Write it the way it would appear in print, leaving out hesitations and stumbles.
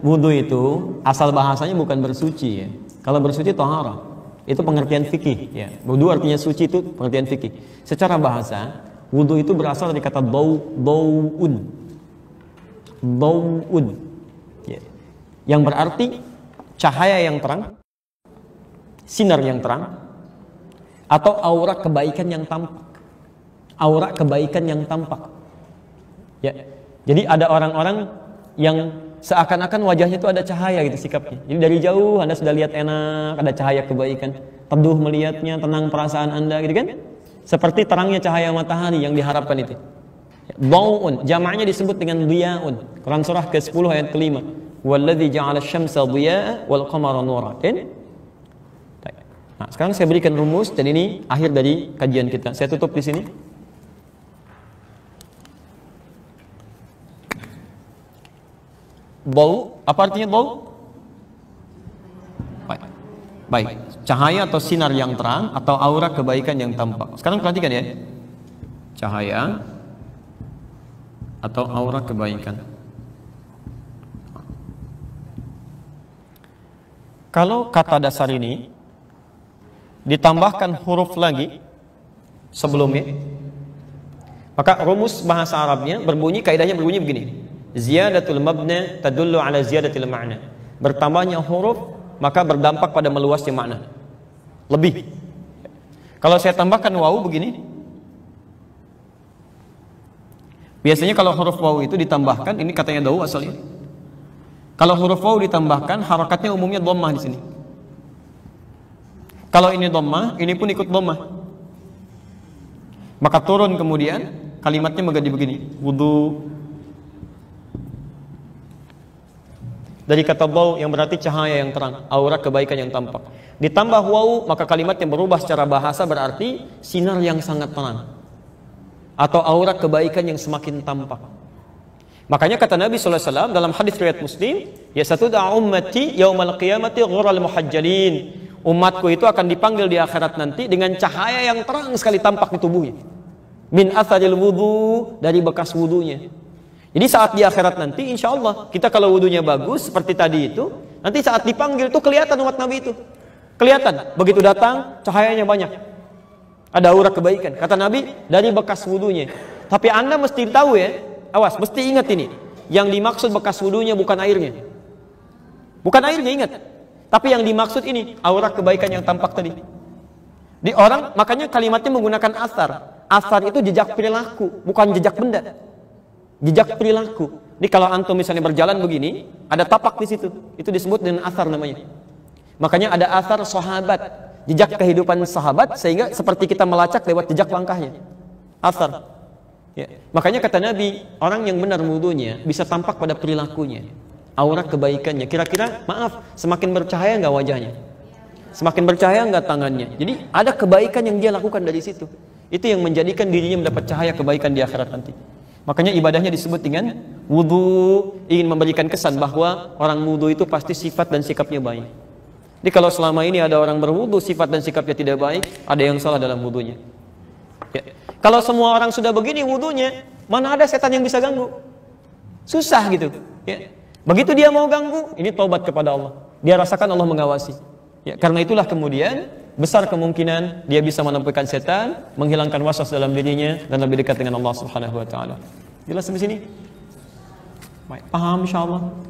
wudu itu asal bahasanya bukan bersuci ya. Kalau bersuci taharah. Itu pengertian fikih ya. Wudu artinya suci, itu pengertian fikih. Secara bahasa, wudu itu berasal dari kata dau'un. Dau'un. Ya. Yang berarti cahaya yang terang, sinar yang terang, atau aura kebaikan yang tampak. Aura kebaikan yang tampak. Ya. Jadi ada orang-orang yang seakan-akan wajahnya itu ada cahaya gitu sikapnya. Jadi dari jauh Anda sudah lihat enak, ada cahaya kebaikan, teduh melihatnya, tenang perasaan Anda gitu kan? Seperti terangnya cahaya matahari yang diharapkan itu. Dau'un, jamaknya disebut dengan dhiya'un. Quran surah ke-10 ayat ke-5. Walladzi ja'ala asy-syamsa dhiya'an wal qamara nuran. Nah, sekarang saya berikan rumus dan ini akhir dari kajian kita. Saya tutup di sini. Bau, apa artinya bau? Baik, cahaya atau sinar yang terang atau aura kebaikan yang tampak. Sekarang perhatikan ya, cahaya atau aura kebaikan. Kalau kata dasar ini ditambahkan huruf lagi sebelumnya, maka rumus bahasa Arabnya kaidahnya berbunyi begini. Ziyadatul mabna tadullu ala ziyadatil ma'na. Bertambahnya huruf maka berdampak pada meluasnya makna. Lebih. Kalau saya tambahkan wawu begini, biasanya kalau huruf wawu itu ditambahkan, ini katanya dawu asalnya. Kalau huruf wawu ditambahkan, harakatnya umumnya dhammah di sini. Kalau ini dhammah, ini pun ikut dhammah. Maka turun kemudian kalimatnya menjadi begini, wudu. Dari kata bau yang berarti cahaya yang terang, aura kebaikan yang tampak. Ditambah wawu, maka kalimat yang berubah secara bahasa berarti sinar yang sangat terang atau aura kebaikan yang semakin tampak. Makanya kata Nabi SAW dalam hadis riwayat Muslim, ya satud'a ummati yaumal qiyamati ghural muhajjalin. Umatku itu akan dipanggil di akhirat nanti dengan cahaya yang terang sekali tampak di tubuhnya. Min atharil wudu, dari bekas wudunya. Jadi saat di akhirat nanti insya Allah kita kalau wudunya bagus seperti tadi itu, nanti saat dipanggil itu kelihatan umat Nabi itu. Kelihatan, begitu datang cahayanya banyak. Ada aura kebaikan. Kata Nabi dari bekas wudunya. Tapi Anda mesti tahu ya, awas, mesti ingat ini. Yang dimaksud bekas wudunya bukan airnya. Bukan airnya, ingat. Tapi yang dimaksud ini aura kebaikan yang tampak tadi. Di orang, makanya kalimatnya menggunakan asar. Asar itu jejak perilaku, bukan jejak benda. Jejak perilaku. Jadi kalau antum misalnya berjalan begini, ada tapak di situ. Itu disebut dengan asar namanya. Makanya ada asar sahabat, jejak kehidupan sahabat, sehingga seperti kita melacak lewat jejak langkahnya. Asar. Ya. Makanya kata Nabi, orang yang benar wudunya bisa tampak pada perilakunya, aura kebaikannya. Kira-kira, maaf, semakin bercahaya nggak wajahnya? Semakin bercahaya nggak tangannya? Jadi ada kebaikan yang dia lakukan dari situ. Itu yang menjadikan dirinya mendapat cahaya kebaikan di akhirat nanti. Makanya ibadahnya disebut dengan wudu, ingin memberikan kesan bahwa orang wudu itu pasti sifat dan sikapnya baik. Jadi kalau selama ini ada orang berwudu sifat dan sikapnya tidak baik, ada yang salah dalam wudunya. Ya. Kalau semua orang sudah begini wudunya, mana ada setan yang bisa ganggu? Susah gitu. Ya. Begitu dia mau ganggu, ini taubat kepada Allah. Dia rasakan Allah mengawasi. Ya, karena itulah kemudian besar kemungkinan dia bisa menampilkan setan, menghilangkan waswas dalam dirinya dan lebih dekat dengan Allah Subhanahu wa taala. Jelas sampai sini? Baik, paham insyaallah.